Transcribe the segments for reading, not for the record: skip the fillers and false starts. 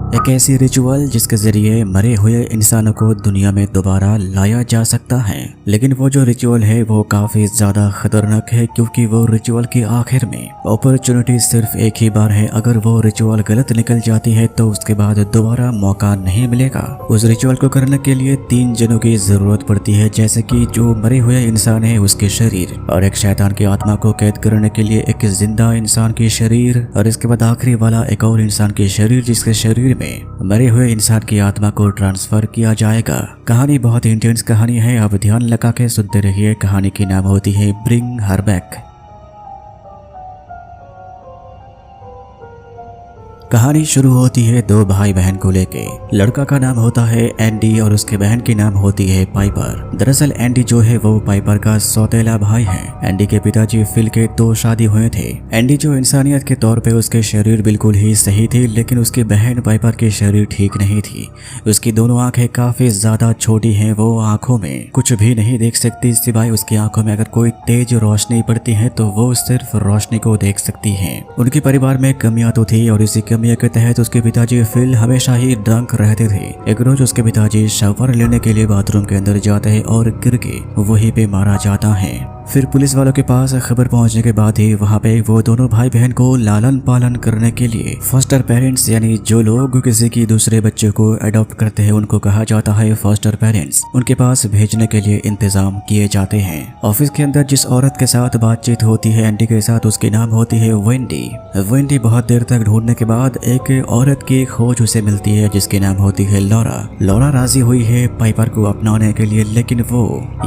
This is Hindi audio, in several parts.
एक ऐसी रिचुअल जिसके जरिए मरे हुए इंसानों को दुनिया में दोबारा लाया जा सकता है। लेकिन वो जो रिचुअल है वो काफी ज्यादा खतरनाक है, क्योंकि वो रिचुअल के आखिर में अपॉर्चुनिटी सिर्फ एक ही बार है। अगर वो रिचुअल गलत निकल जाती है तो उसके बाद दोबारा मौका नहीं मिलेगा। उस रिचुअल को करने के लिए 3 जनों की जरूरत पड़ती है, जैसे कि जो मरे हुए इंसान है उसके शरीर, और एक शैतान की आत्मा को कैद करने के लिए एक जिंदा इंसान की शरीर, और इसके बाद आखिरी वाला एक और इंसान की शरीर जिसके शरीर में मरे हुए इंसान की आत्मा को ट्रांसफर किया जाएगा। कहानी बहुत इंटेंस कहानी है, आप ध्यान लगा के सुनते रहिए। कहानी की नाम होती है ब्रिंग हर बैक। कहानी शुरू होती है 2 भाई बहन को लेके। लड़का का नाम होता है एंडी और उसके बहन की नाम होती है पाइपर। दरअसल एंडी जो है वो पाइपर का सौतेला भाई है। एंडी के पिताजी फिल के 2 शादी हुए थे। एंडी जो इंसानियत के तौर पे उसके शरीर बिल्कुल ही सही थी, लेकिन उसकी बहन पाइपर की शरीर ठीक नहीं थी। उसकी दोनों आंखें काफी ज्यादा छोटी हैं। वो आंखों में कुछ भी नहीं देख सकती, सिवाय उसकी आंखों में अगर कोई तेज रोशनी पड़ती है तो वो सिर्फ रोशनी को देख सकती है। उनके परिवार में कमियां तो थी और इसी कमियों के तहत उसके पिताजी फिल हमेशा ही ड्रंक रहते थे। एक रोज उसके पिताजी शावर लेने के लिए बाथरूम के अंदर जाते हैं और गिर के वहीं पे मारा जाता है। फिर पुलिस वालों के पास खबर पहुंचने के बाद ही वहां पे वो दोनों भाई बहन को लालन पालन करने के लिए फॉस्टर पेरेंट्स, यानी जो लोग किसी की दूसरे बच्चे को अडॉप्ट करते हैं उनको कहा जाता है फॉस्टर पेरेंट्स, उनके पास भेजने के लिए इंतजाम किए जाते हैं। ऑफिस के अंदर जिस औरत के साथ बातचीत होती है एंडी के साथ, उसकी नाम होती है वेंडी। वेंडी बहुत देर तक ढूंढने के बाद एक औरत की खोज उसे मिलती है जिसकी नाम होती है लॉरा। लॉरा राजी हुई है पाइपर को अपनाने के लिए, लेकिन वो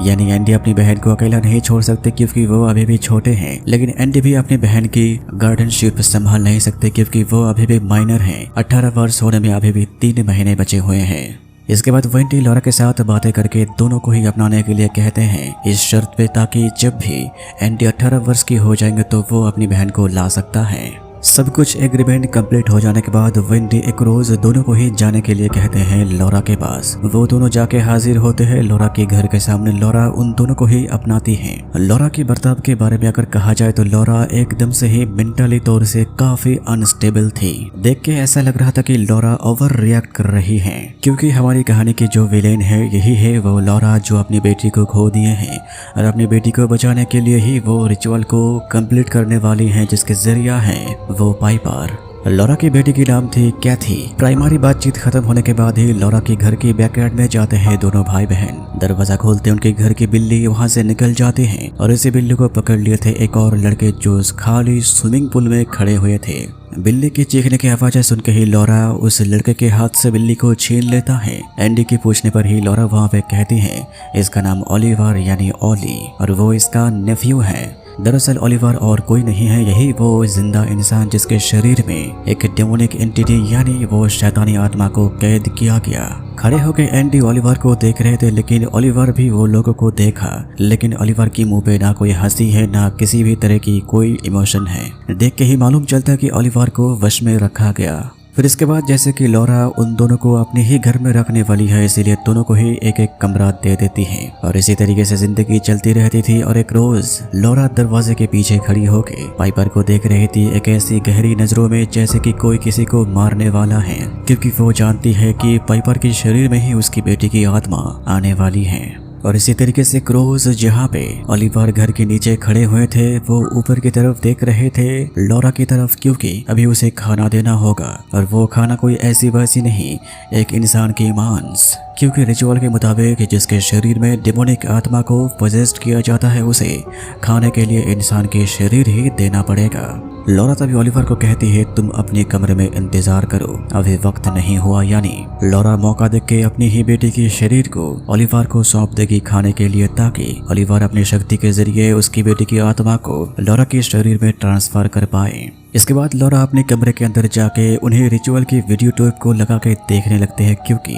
यानी एंडी अपनी बहन को अकेला नहीं छोड़ सकते क्योंकि वो अभी भी छोटे हैं। लेकिन एंडी भी अपनी बहन की गार्डनशिप संभाल नहीं सकते क्योंकि वो अभी भी माइनर हैं। 18 वर्ष होने में अभी भी 3 महीने बचे हुए हैं। इसके बाद वेंडी लॉरा के साथ बातें करके दोनों को ही अपनाने के लिए कहते हैं, इस शर्त पे ताकि जब भी एंडी 18 वर्ष की हो जाएंगे तो वो अपनी बहन को ला सकता है। सब कुछ एग्रीमेंट कंप्लीट हो जाने के बाद वेंडी एक रोज दोनों को ही जाने के लिए कहते हैं लॉरा के पास। वो दोनों जाके हाजिर होते हैं लॉरा के घर के सामने। लॉरा उन दोनों को ही अपनाती है। लॉरा की बर्ताव के बारे में अगर कहा जाए तो लॉरा एकदम से ही मेंटली तौर से काफी अनस्टेबल थी। देख के ऐसा लग रहा था कि लॉरा ओवर रिएक्ट कर रही है, क्योंकि हमारी कहानी की जो विलेन है यही है वो लॉरा, जो अपनी बेटी को खो दिए हैं और अपनी बेटी को बचाने के लिए ही वो रिचुअल को कंप्लीट करने वाली है, जिसके जरिया है वो पाइपर। लॉरा की बेटी की नाम थी कैथी। प्राइमरी बातचीत खत्म होने के बाद ही लॉरा के घर की बैकयार्ड में जाते हैं दोनों भाई बहन। दरवाजा खोलते उनके घर की बिल्ली वहां से निकल जाती है और इसी बिल्ली को पकड़ लिए थे एक और लड़के जो खाली स्विमिंग पूल में खड़े हुए थे। बिल्ली की चीखने की आवाज़ें सुन के ही लॉरा उस लड़के के हाथ से बिल्ली को छीन लेता है। एंडी की पूछने पर ही लॉरा वहां पे कहती है इसका नाम ओलिवर यानी ओली और वो इसका नेफ्यू है। दरअसल ओलिवर और कोई नहीं है, यही वो जिंदा इंसान जिसके शरीर में एक डेमोनिक एंटिटी यानी वो शैतानी आत्मा को कैद किया गया। खड़े होकर एंडी ओलिवर को देख रहे थे, लेकिन ओलिवर भी वो लोगों को देखा, लेकिन ओलिवर की मुंह पे ना कोई हंसी है ना किसी भी तरह की कोई इमोशन है। देख के ही मालूम चलता कि ओलिवर को वश में रखा गया। फिर इसके बाद जैसे कि लॉरा उन दोनों को अपने ही घर में रखने वाली है, इसीलिए दोनों को ही एक एक कमरा दे देती है और इसी तरीके से जिंदगी चलती रहती थी। और एक रोज लॉरा दरवाजे के पीछे खड़ी होके पाइपर को देख रही थी, एक ऐसी गहरी नजरों में जैसे कि कोई किसी को मारने वाला है, क्योंकि वो जानती है कि पाइपर के शरीर में ही उसकी बेटी की आत्मा आने वाली है। और इसी तरीके से क्रोज जहाँ पे ओलिवर घर के नीचे खड़े हुए थे वो ऊपर की तरफ देख रहे थे लॉरा की तरफ, क्योंकि अभी उसे खाना देना होगा और वो खाना कोई ऐसी वैसी नहीं, एक इंसान की मांस, क्योंकि रिचुअल के मुताबिक जिसके शरीर में डेमोनिक आत्मा को पोजेस्ट किया जाता है उसे खाने के लिए इंसान के शरीर ही देना पड़ेगा। लॉरा तभी ओलिवर को कहती है तुम अपने कमरे में इंतजार करो, अभी वक्त नहीं हुआ। यानी लॉरा मौका देख के अपनी ही बेटी के शरीर को ओलिवर को सौंप देगी खाने के लिए, ताकि ओलिवर अपनी शक्ति के जरिए उसकी बेटी की आत्मा को लॉरा के शरीर में ट्रांसफर कर पाए। इसके बाद लॉरा अपने कमरे के अंदर जाके उन्हें रिचुअल की वीडियो टेप को लगा के देखने लगते हैं, क्योंकि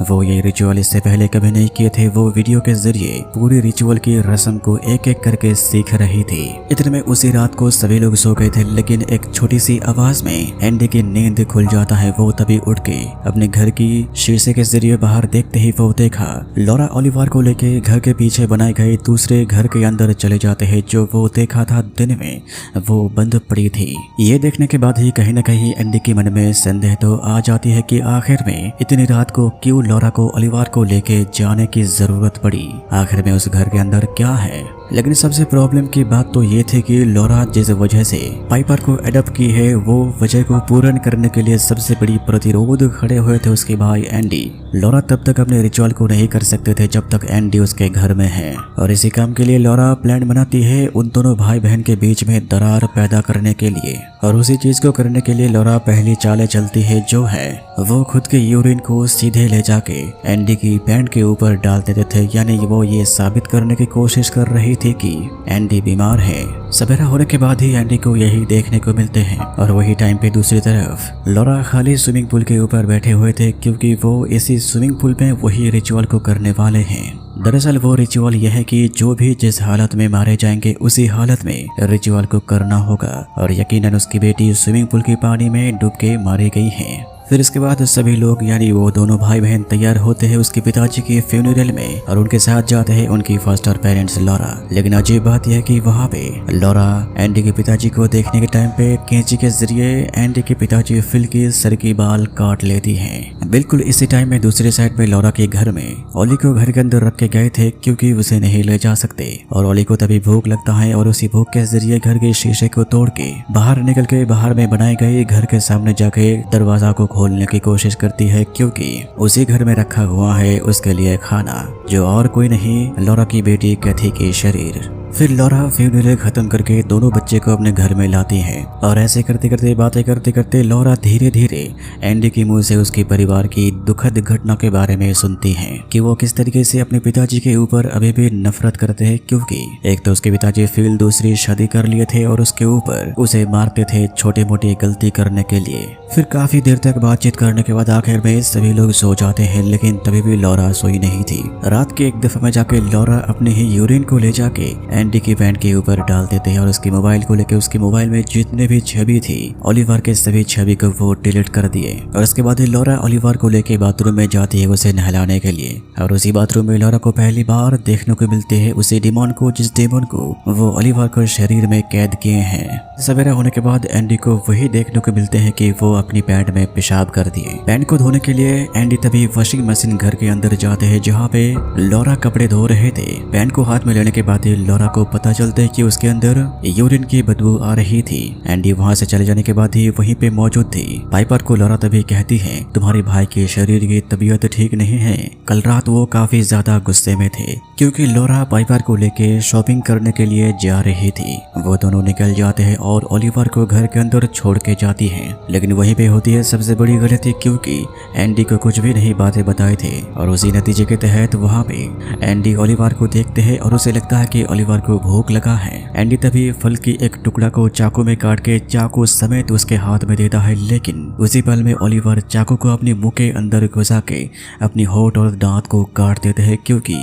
वो ये रिचुअल इससे पहले कभी नहीं किए थे। वो वीडियो के जरिए पूरी रिचुअल की रस्म को एक एक करके सीख रही थी। इतने में उसी रात को सभी लोग सो गए थे, लेकिन एक छोटी सी आवाज में एंडी की नींद खुल जाता है। वो तभी उठ के अपने घर की शीशे के जरिए बाहर देखते ही वो देखा लॉरा ओलिवर को लेके घर के पीछे बनाए गए दूसरे घर के अंदर चले जाते हैं, जो वो देखा था दिन में वो बंद पड़ी थी। ये देखने के बाद ही कहीं न कहीं एंडी के मन में संदेह तो आ जाती है कि आखिर में इतनी रात को क्यों लॉरा को ओलिवर को लेके जाने की जरूरत पड़ी। आखिर में उस घर के अंदर क्या है। लेकिन सबसे प्रॉब्लम की बात तो ये थी कि लॉरा जिस वजह से पाइपर को एडॉप्ट की है वो वजह को पूर्ण करने के लिए सबसे बड़ी प्रतिरोध खड़े हुए थे उसके भाई एंडी। लॉरा तब तक अपने रिचुअल को नहीं कर सकते थे जब तक एंडी उसके घर में है और इसी काम के लिए लॉरा प्लान बनाती है उन दोनों भाई बहन के बीच में दरार पैदा करने के लिए। और उसी चीज को करने के लिए लॉरा पहली चालें चलती है जो है वो खुद के यूरिन को सीधे ले जाके एंडी की पैंट के ऊपर डाल देते थे। यानी वो ये साबित करने की कोशिश कर रही थी कि एंडी बीमार है। सवेरा होने के बाद ही एंडी को यही देखने को मिलते हैं और वही टाइम पे दूसरी तरफ लॉरा खाली स्विमिंग पूल के ऊपर बैठे हुए थे क्योंकि वो इसी स्विमिंग पूल में वही रिचुअल को करने वाले हैं। दरअसल वो रिचुअल यह है कि जो भी जिस हालत में मारे जाएंगे उसी हालत में रिचुअल को करना होगा और यकीनन उसकी बेटी स्विमिंग पूल के पानी में डूब के मारी गई है। फिर इसके बाद सभी लोग यानी वो दोनों भाई बहन तैयार होते हैं उसके पिताजी के फ्यूनरल में और उनके साथ जाते हैं उनकी फॉस्टर पेरेंट्स लॉरा। लेकिन अजीब बात यह है कि वहाँ पे लॉरा एंडी के पिताजी को देखने के टाइम पे कैंची के जरिए एंडी के पिताजी फिल की सर की बाल काट लेती हैं। बिल्कुल इसी टाइम में दूसरी साइड पे लॉरा के घर में ओली को घर के अंदर रख के गए थे क्योंकि उसे नहीं ले जा सकते और ओली को तभी भूख लगता है और उसी भूख के जरिए घर के शीशे को तोड़ के बाहर निकल के बाहर में बनाए गए घर के सामने जाके दरवाजा को खोलने की कोशिश करती है क्योंकि उसी घर में रखा हुआ है उसके लिए खाना जो और कोई नहीं लॉरा की बेटी कैथी के शरीर। फिर लॉरा फ्यूनरल खत्म करके दोनों बच्चे को अपने घर में लाती है और ऐसे करते करते बातें करते करते लॉरा धीरे धीरे एंडी के मुंह से उसके परिवार की दुखद घटना के बारे में सुनती है कि वो किस तरीके से अपने पिताजी के ऊपर अभी भी नफरत करते हैं क्योंकि एक तो उसके पिताजी फिल दूसरी शादी कर लिए थे और उसके ऊपर उसे मारते थे छोटे मोटी गलती करने के लिए। फिर काफी देर तक बातचीत करने के बाद आखिर में सभी लोग सो जाते हैं लेकिन तभी भी लॉरा सोई नहीं थी। रात के एक दफा में जाके लॉरा अपने ही यूरिन को ले जाके एंडी की पैंट के ऊपर डाल देते हैं और उसकी मोबाइल को लेकर उसके मोबाइल में जितने भी छवि थी ओलिवर के सभी छवि को वो डिलीट कर दिए। और उसके बाद ही लॉरा ओलिवर को लेके बाथरूम में जाती है उसे नहलाने के लिए और उसी बाथरूम में लॉरा को पहली बार देखने को मिलते है उसी डेमन को जिस डेमन को वो ओलिवर को शरीर में कैद किए हैं। सवेरा होने के बाद एंडी को वही देखने को मिलते हैं कि वो अपनी पैंट में पेशाब कर दिए। पैंट को धोने के लिए एंडी तभी वॉशिंग मशीन घर के अंदर जाते हैं जहाँ पे लॉरा कपड़े धो रहे थे। पैंट को हाथ में लेने के बाद ही लॉरा को पता चलता है कि उसके अंदर यूरिन की बदबू आ रही थी। एंडी वहां से चले जाने के बाद ही वहीं पे मौजूद थी। पाइपर को लॉरा तभी कहती है तुम्हारे भाई के शरीर की तबीयत ठीक नहीं है। कल रात वो काफी ज्यादा गुस्से में थे क्योंकि लॉरा पाइपर को लेके शॉपिंग करने के लिए जा रही थी। वो दोनों निकल जाते हैं और ओलिवर को घर के अंदर छोड़ के जाती है। लेकिन वहीं पे होती है सबसे बड़ी गलती क्योंकि एंडी को कुछ भी नहीं बातें बताए थे और उसी नतीजे के तहत वहाँ पे एंडी ओलिवर को देखते हैं और उसे लगता है कि ओलिवर को भूख लगा है। एंडी तभी फल की एक टुकड़ा को चाकू में काट के चाकू समेत उसके हाथ में देता है लेकिन उसी पल में ओलिवर चाकू को अपने मुंह के अंदर घुसा के अपनी होठ और दांत को काट देते हैं क्योंकि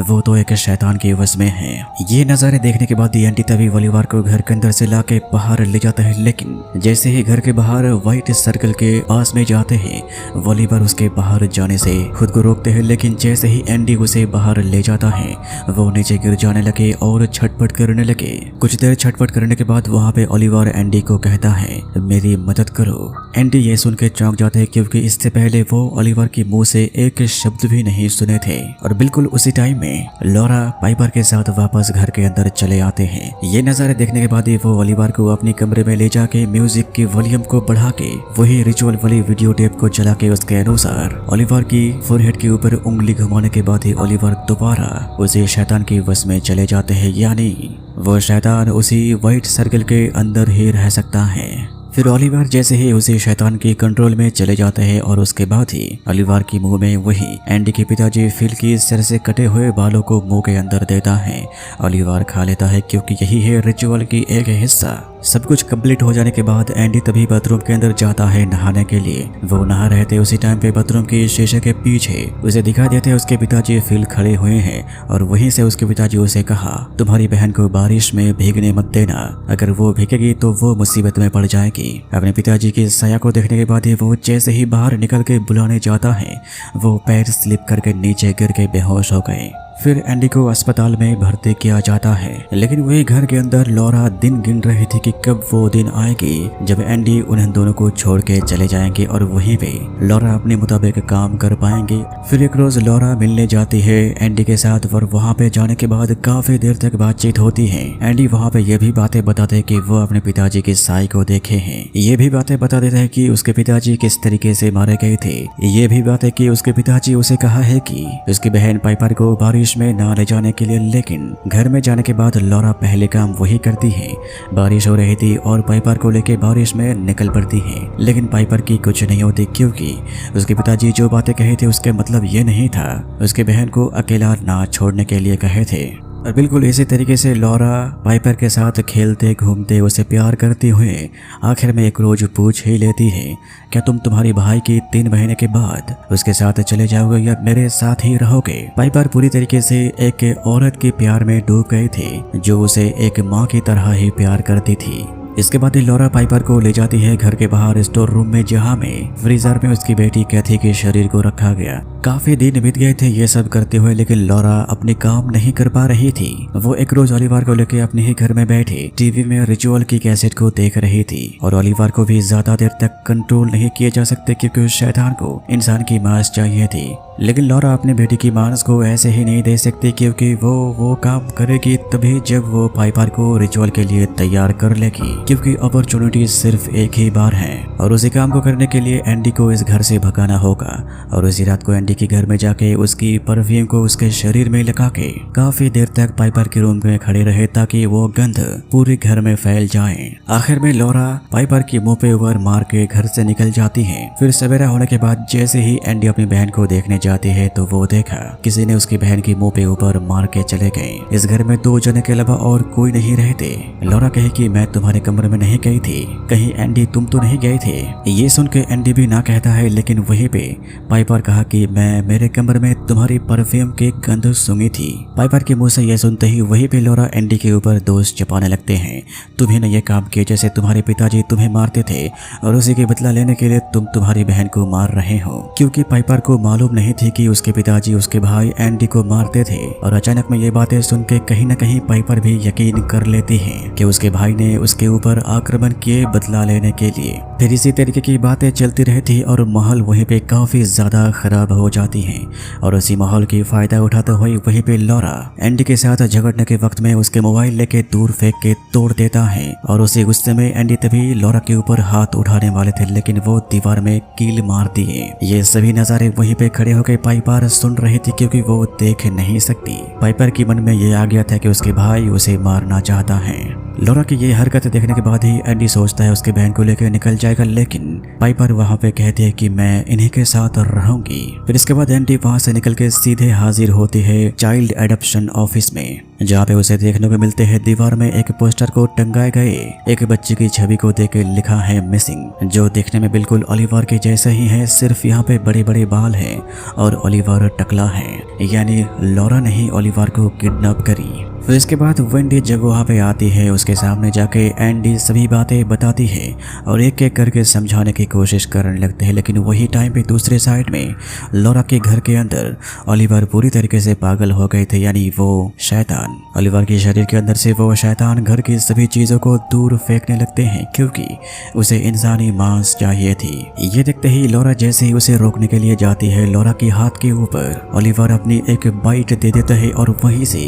वो तो एक शैतान के वश में है। ये नजारे देखने के बाद एंडी तभी ओलिवर को घर के अंदर से लाके बाहर ले जाता है लेकिन जैसे ही घर के बाहर व्हाइट सर्कल के पास में जाते हैं ओलिवर उसके बाहर जाने से खुद को रोकते हैं लेकिन जैसे ही एंडी उसे बाहर ले जाता है वो नीचे गिर जाने लगे और छटपट करने लगे। कुछ देर छटपट करने के बाद वहाँ पे ओलिवर एंडी को कहता है मेरी मदद करो। एंडी ये सुन के चौंक जाते हैं क्योंकि इससे पहले वो ओलिवर के मुंह से एक शब्द भी नहीं सुने थे। और बिल्कुल उसी टाइम में लॉरा पाइपर के साथ वापस घर के अंदर चले आते हैं। ये नजारे देखने के बाद ही वो ओलिवर को अपने कमरे में ले जाके म्यूजिक की वॉल्यूम को बढ़ा के वही रिचुअल वाली वीडियो टेप को चला के उसके अनुसार ओलिवर की फोरहेड के ऊपर उंगली घुमाने के बाद ही ओलिवर दोबारा उसे शैतान के वश में चले जाते हैं यानी वो शैतान उसी व्हाइट सर्कल के अंदर ही रह सकता है। फिर ओलिवर जैसे ही उसी शैतान के कंट्रोल में चले जाते हैं और उसके बाद ही ओलिवर की मुंह में वही एंडी के पिताजी फिल की सर से कटे हुए बालों को मुंह के अंदर देता है। ओलिवर खा लेता है क्योंकि यही है रिचुअल की एक हिस्सा। सब कुछ कंप्लीट हो जाने के बाद एंडी तभी बाथरूम के अंदर जाता है नहाने के लिए। वो नहा रहे थे उसी टाइम पे बाथरूम के शीशे के पीछे उसे दिखा देते उसके पिताजी फिल खड़े हुए हैं और वहीं से उसके पिताजी उसे कहा तुम्हारी बहन को बारिश में भीगने मत देना, अगर वो भीगेगी तो वो मुसीबत में पड़ जाएगी। अपने पिताजी की साया को देखने के बाद ही वो जैसे ही बाहर निकल के बुलाने जाता है वो पैर स्लिप करके नीचे गिर के बेहोश हो गए। फिर एंडी को अस्पताल में भर्ती किया जाता है। लेकिन वही घर के अंदर लॉरा दिन गिन रही थी कि कब वो दिन आएगी जब एंडी उन्हें दोनों को छोड़ के चले जाएंगे और वहीं पे लॉरा अपने मुताबिक काम कर पाएंगे। फिर एक रोज लॉरा मिलने जाती है एंडी के साथ और वहाँ पे जाने के बाद काफी देर तक बातचीत होती है। एंडी वहाँ पे ये भी बातें बताते हैं कि वो अपने पिताजी की साई को देखे हैं। ये भी बातें बता देते हैं कि उसके पिताजी किस तरीके से मारे गए थे। ये भी बातें कि उसके पिताजी उसे कहा है कि उसकी बहन पाइपर को बारिश में ना ले जाने के लिए, लेकिन घर में जाने के बाद लॉरा पहले काम वही करती है। बारिश हो रही थी और पाइपर को लेके बारिश में निकल पड़ती है, लेकिन पाइपर की कुछ नहीं होती क्योंकि उसके पिताजी जो बातें कहे थे उसके मतलब ये नहीं था उसकी बहन को अकेला ना छोड़ने के लिए कहे थे। और बिल्कुल इसी तरीके से लॉरा पाइपर के साथ खेलते घूमते उसे प्यार करते हुए आखिर में एक रोज पूछ ही लेती है, क्या तुम तुम्हारी भाई की 3 महीने के बाद उसके साथ चले जाओगे या मेरे साथ ही रहोगे? पाइपर पूरी तरीके से एक औरत के प्यार में डूब गई थी जो उसे एक माँ की तरह ही प्यार करती थी। इसके बाद लॉरा पाइपर को ले जाती है घर के बाहर स्टोर रूम में, जहाँ में फ्रीजर में उसकी बेटी कैथी के शरीर को रखा गया। काफी दिन बीत गए थे ये सब करते हुए, लेकिन लॉरा अपने काम नहीं कर पा रही थी। वो एक रोज ओलिवर को लेकर अपने ही घर में बैठे टीवी में रिचुअल की कैसेट को देख रही थी और ओलिवर को भी ज्यादा देर तक कंट्रोल नहीं किए जा सकते क्योंकि उस शैतान को इंसान की मांस चाहिए थी। लेकिन लॉरा अपने बेटी की मांस को ऐसे ही नहीं दे सकती क्योंकि वो काम करेगी तभी जब वो पाइपर को रिचुअल के लिए तैयार कर लेगी, क्योंकि अपॉर्चुनिटी सिर्फ एक ही बार है और उसी काम को करने के लिए एंडी को इस घर से भगाना होगा। और उसी रात को एंडी के घर में जाके उसकी परफ्यूम को उसके शरीर में लगा के काफी देर तक पाइपर के रूम में खड़े रहे ताकि वो गंध पूरे घर में फैल जाए। आखिर में लॉरा पाइपर की मुंह पे ऊपर मार के घर से निकल जाती है। फिर सवेरा होने के बाद जैसे ही एंडी अपनी बहन को देखने जाती है तो वो देखा किसी ने उसकी बहन की मुंह पे ऊपर मार के चले गए। इस घर में 2 जने के अलावा और कोई नहीं रहते। लॉरा कहे कि मैं तुम्हारे कमरे में नहीं गई थी, कहीं एंडी तुम तो नहीं गए थे? ये सुन के एंडी भी ना कहता है, लेकिन वहीं पे पाइपर कहा कि मैं मेरे कमरे में तुम्हारी परफ्यूम की गंध सूंघी थी। पाइपर के मुंह से यह सुनते ही वहीं पे लॉरा एंडी के ऊपर दोष छिपाने लगते हैं। तुम्ही ने यह काम किया जैसे तुम्हारे पिताजी तुम्हें मारते थे और उसी के बदला लेने के लिए तुम तुम्हारी बहन को मार रहे हो। क्योंकि पाइपर को मालूम नहीं थी कि उसके पिताजी उसके भाई एंडी को मारते थे और अचानक में ये बातें सुन के कहीं न कहीं पाइपर भी यकीन कर लेती है कि उसके भाई ने उसके ऊपर आक्रमण किए बदला लेने के लिए। फिर इसी तरीके की बातें चलती रहती और माहौल वहीं पे काफी ज्यादा खराब हो जाती है और उसी माहौल की फायदा उठाते हुए वहीं पे लॉरा एंडी के साथ झगड़ने के वक्त में उसके मोबाइल लेके दूर फेंक के तोड़ देता है और उसी गुस्से में एंडी तभी लॉरा के ऊपर हाथ उठाने वाले थे, लेकिन वो दीवार में कील मार दिए। ये सभी नजारे वहीं पे खड़े होकर पाइपर सुन रही थी क्योंकि वो देख नहीं सकती। पाइपर के मन में ये आ गया था कि उसके भाई उसे मारना चाहता है। लॉरा की ये हरकत देखने के बाद ही एंडी सोचता है उसके बहन को लेकर निकल जाएगा, लेकिन पाइपर वहाँ पे कहती है कि मैं इन्हीं के साथ रहूंगी। फिर इसके बाद एंडी वहाँ से निकल के सीधे हाजिर होती है चाइल्ड एडॉप्शन ऑफिस में, जहाँ पे उसे देखने को मिलते हैं दीवार में एक पोस्टर को टंगाए गए एक बच्चे की छवि को देख के लिखा है मिसिंग, जो देखने में बिल्कुल ओलिवर के जैसे ही है, सिर्फ यहाँ पे बड़े बड़े बाल हैं और ओलिवर टकला है, यानी लॉरा ने ही ओलिवर को किडनैप करी। फिर इसके बाद वेंडी जब वहाँ पे आती है उसके सामने जाके एंडी सभी बातें बताती है और एक एक करके समझाने की कोशिश करने लगते हैं। लेकिन वही टाइम पे दूसरे साइड में लॉरा के घर के अंदर ओलिवर पूरी तरीके से पागल हो गए थे, यानी वो शैतान। ओलिवर के शरीर के अंदर से वो शैतान घर की सभी चीजों को दूर फेंकने लगते हैं क्योंकि उसे इंसानी मांस चाहिए थी। ये देखते ही लॉरा जैसे ही उसे रोकने के लिए जाती है, लॉरा के हाथ के ऊपर ओलिवर अपनी एक बाइट दे देता है और वहीं से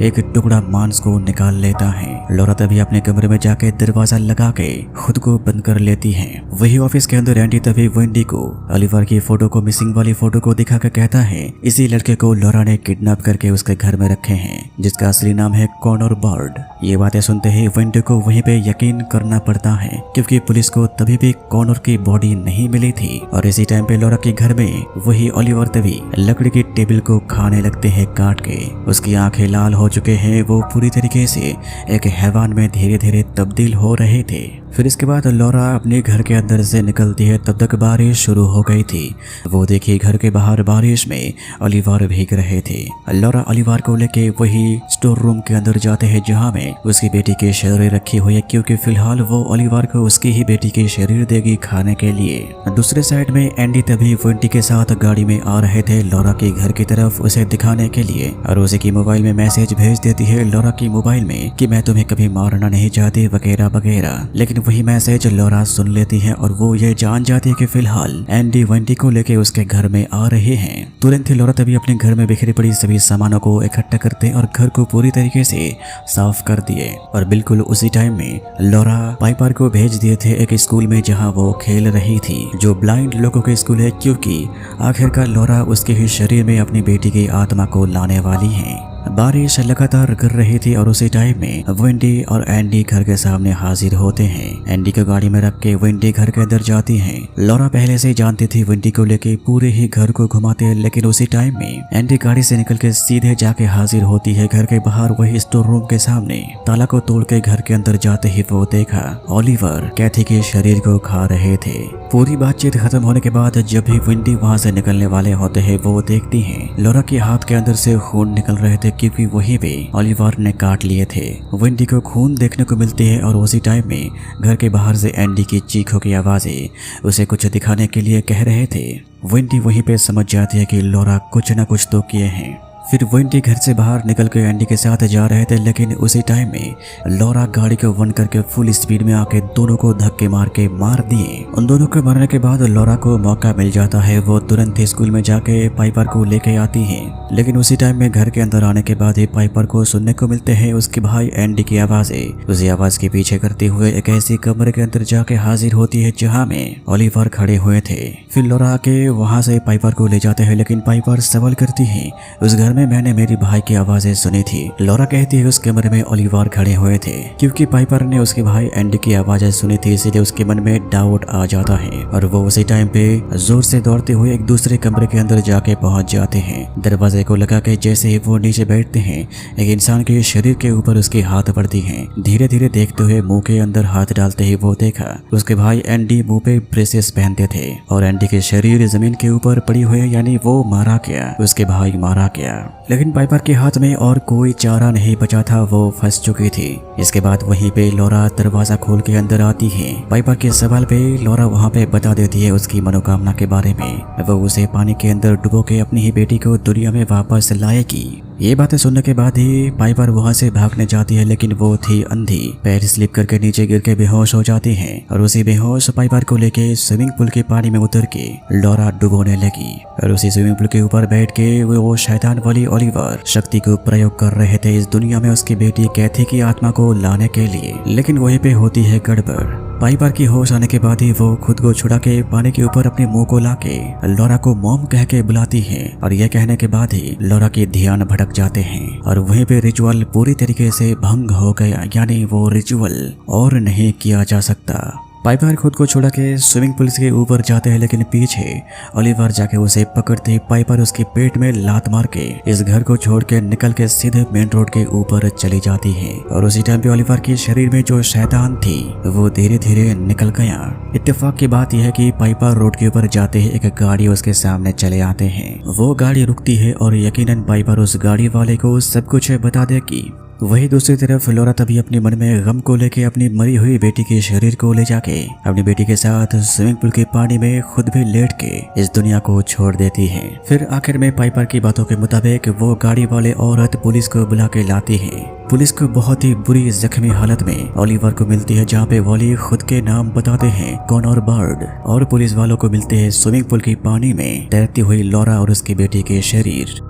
एक टुकड़ा मांस को निकाल लेता है। लॉरा तभी अपने कमरे में जाके दरवाजा लगा के खुद को बंद कर लेती है। वही ऑफिस के अंदर एंडी तभी वेंडी को ओलिवर की फोटो को, मिसिंग वाली फोटो को दिखा कर कहता है इसी लड़के को लॉरा ने किडनैप करके उसके घर में रखे हैं, जिसका असली नाम है कॉनर बर्ड। ये बातें सुनते ही वेंडी को वहीं पे यकीन करना पड़ता है क्योंकि पुलिस को तभी भी कॉनर की बॉडी नहीं मिली थी। और इसी टाइम पे लॉरा के घर में वही ओलिवर तभी लकड़ी की टेबल को खाने लगते हैं काट के। उसकी आंखें लाल हो चुके हैं, वो पूरी तरीके से एक हैवान में धीरे धीरे तब्दील हो रहे थे। फिर इसके बाद लॉरा अपने घर के अंदर से निकलती है। तब तक बारिश शुरू हो गई थी। वो देखिए घर के बाहर बारिश में ओलिवर भीग रहे थे। लॉरा ओलिवर को लेके वही स्टोर रूम के अंदर जाते हैं जहाँ में उसकी बेटी के शरीर रखी हुई है, क्योंकि फिलहाल वो ओलिवर को उसकी ही बेटी के शरीर देगी खाने के लिए। दूसरे साइड में एंडी तभी वेंडी के साथ गाड़ी में आ रहे थे लॉरा के घर की तरफ उसे दिखाने के लिए, और उसी की मोबाइल में मैसेज भेज देती है लॉरा की मोबाइल में कि मैं तुम्हें कभी मारना नहीं चाहती वगैरह वगैरह। लेकिन वही मैसेज लॉरा सुन लेती है और वो ये जान जाती है कि फिलहाल एंडी वेंडी को लेके उसके घर में आ रहे हैं। तुरंत ही लॉरा तभी अपने घर में बिखरी पड़ी सभी सामानों को इकट्ठा करते और घर को पूरी तरीके से साफ कर दिए। और बिल्कुल उसी टाइम में लॉरा पाइपर को भेज दिए थे एक स्कूल में जहां वो खेल रही थी, जो ब्लाइंड लोगों के स्कूल है, क्योंकि आखिरकार लॉरा उसके ही शरीर में अपनी बेटी की आत्मा को लाने वाली है। बारिश लगातार गिर रही थी और उसी टाइम में वेंडी और एंडी घर के सामने हाजिर होते हैं। एंडी को गाड़ी में रख के वेंडी घर के अंदर जाती है। लॉरा पहले से ही जानती थी वेंडी को लेके पूरे ही घर को घुमाते हैं, लेकिन उसी टाइम में एंडी गाड़ी से निकल के सीधे जाके हाजिर होती है घर के बाहर वही स्टोर रूम के सामने। ताला को तोड़ के घर के अंदर जाते ही वो देखा ओलिवर कैथी के शरीर को खा रहे थे। पूरी बातचीत खत्म होने के बाद जब भी वेंडी वहां से निकलने वाले होते हैं वो देखती है लॉरा के हाथ के अंदर से खून निकल रहे थे, क्योंकि वही पे ओलिवर ने काट लिए थे। वेंडी को खून देखने को मिलती है और उसी टाइम में घर के बाहर से एंडी की चीखों की आवाजें उसे कुछ दिखाने के लिए कह रहे थे। वेंडी वहीं पे समझ जाती है कि लॉरा कुछ न कुछ तो किए हैं। फिर वेंडी घर से बाहर निकल के एंडी के साथ जा रहे थे, लेकिन उसी टाइम में लॉरा गाड़ी को वन करके फुल स्पीड में आके दोनों को धक्के मार के मार दिए। उन दोनों को मारने के बाद लॉरा को मौका मिल जाता है, वो तुरंत ही स्कूल में जाके पाइपर को लेके आती है। लेकिन उसी टाइम में घर के अंदर आने के बाद ही पाइपर को सुनने को मिलते हैं उसके भाई एंडी की आवाजें। उसी आवाज के पीछे करते हुए एक ऐसी कमरे के अंदर जाके हाजिर होती है जहाँ में ओलिवर खड़े हुए थे। फिर लॉरा आके वहां से पाइपर को ले जाते हैं, लेकिन पाइपर सवाल करती है उस घर में मैंने मेरी भाई की आवाजें सुनी थी। लॉरा कहती है उस कमरे में ओलिवर खड़े हुए थे, क्योंकि पाइपर ने उसके भाई एंडी की आवाजें सुनी थी, इसलिए उसके मन में डाउट आ जाता है और वो उसी टाइम पे जोर से दौड़ते हुए एक दूसरे कमरे के अंदर जाके पहुंच जाते हैं। दरवाजे को लगा के जैसे ही वो नीचे बैठते हैं एक इंसान के शरीर के ऊपर उसके हाथ पड़ती है। धीरे धीरे देखते हुए मुंह के अंदर हाथ डालते ही वो देखा उसके भाई एंडी मुंह पे ब्रेसेस पहनते थे और एंडी के शरीर जमीन के ऊपर पड़ी हुई, यानी वो मारा गया, उसके भाई मारा गया। लेकिन पाइपर के हाथ में और कोई चारा नहीं बचा था, वो फंस चुकी थी। इसके बाद वहीं पे लॉरा दरवाजा खोल के अंदर आती है। पाइपर के सवाल पे लॉरा वहाँ पे बता देती है उसकी मनोकामना के बारे में। वो उसे पानी के अंदर डुबो के अपनी ही बेटी को दुनिया में वापस लाएगी। ये बातें सुनने के बाद ही पाइपर वहाँ से भागने जाती है, लेकिन वो थी अंधी। पैर स्लिप करके नीचे गिर के बेहोश हो जाती है और उसी बेहोश पाइपर को लेके स्विमिंग पूल के पानी में उतर के लॉरा डुबोने लगी। और उसी स्विमिंग पूल के ऊपर बैठ के वो शैतान वाली ओलिवर शक्ति को प्रयोग कर रहे थे इस दुनिया में उसकी बेटी कैथी की आत्मा को लाने के लिए। लेकिन वहीं पे होती है गड़बड़। पाइपर की होश आने के बाद ही वो खुद को छुड़ा के पानी के ऊपर अपने मुंह को लाके लॉरा को मॉम कह के बुलाती है और यह कहने के बाद ही लॉरा के ध्यान भटक जाते हैं और वहीं पे रिचुअल पूरी तरीके से भंग हो गया, यानी वो रिचुअल और नहीं किया जा सकता। पाइपर खुद को छोड़ा के स्विमिंग पूल के ऊपर जाते हैं, लेकिन पीछे ओलिवर जाके उसे पकड़ते पाइपर उसके पेट में लात मार के इस घर को छोड़ के निकल के सीधे मेन रोड के ऊपर चली जाती है। और उसी टाइम पे ओलिवर के शरीर में जो शैतान थी वो धीरे धीरे निकल गया। इत्तेफाक की बात यह है कि पाइपर रोड के ऊपर जाते ही एक गाड़ी उसके सामने चले आते हैं। वो गाड़ी रुकती है और यकीनन पाइपर उस गाड़ी वाले को सब कुछ बता देगी। वही दूसरी तरफ लॉरा तभी अपने मन में गम को लेके अपनी मरी हुई बेटी के शरीर को ले जाके अपनी बेटी के साथ स्विमिंग पूल के पानी में खुद भी लेट के इस दुनिया को छोड़ देती है। फिर आखिर में पाइपर की बातों के मुताबिक वो गाड़ी वाले औरत पुलिस को बुला के लाती है। पुलिस को बहुत ही बुरी जख्मी हालत में ओलिवर को मिलती है, जहाँ पे वॉली खुद के नाम बताते हैं कॉनर बर्ड, और पुलिस वालों को मिलते हैं स्विमिंग पूल के पानी में तैरती हुई लॉरा और उसकी बेटी के शरीर।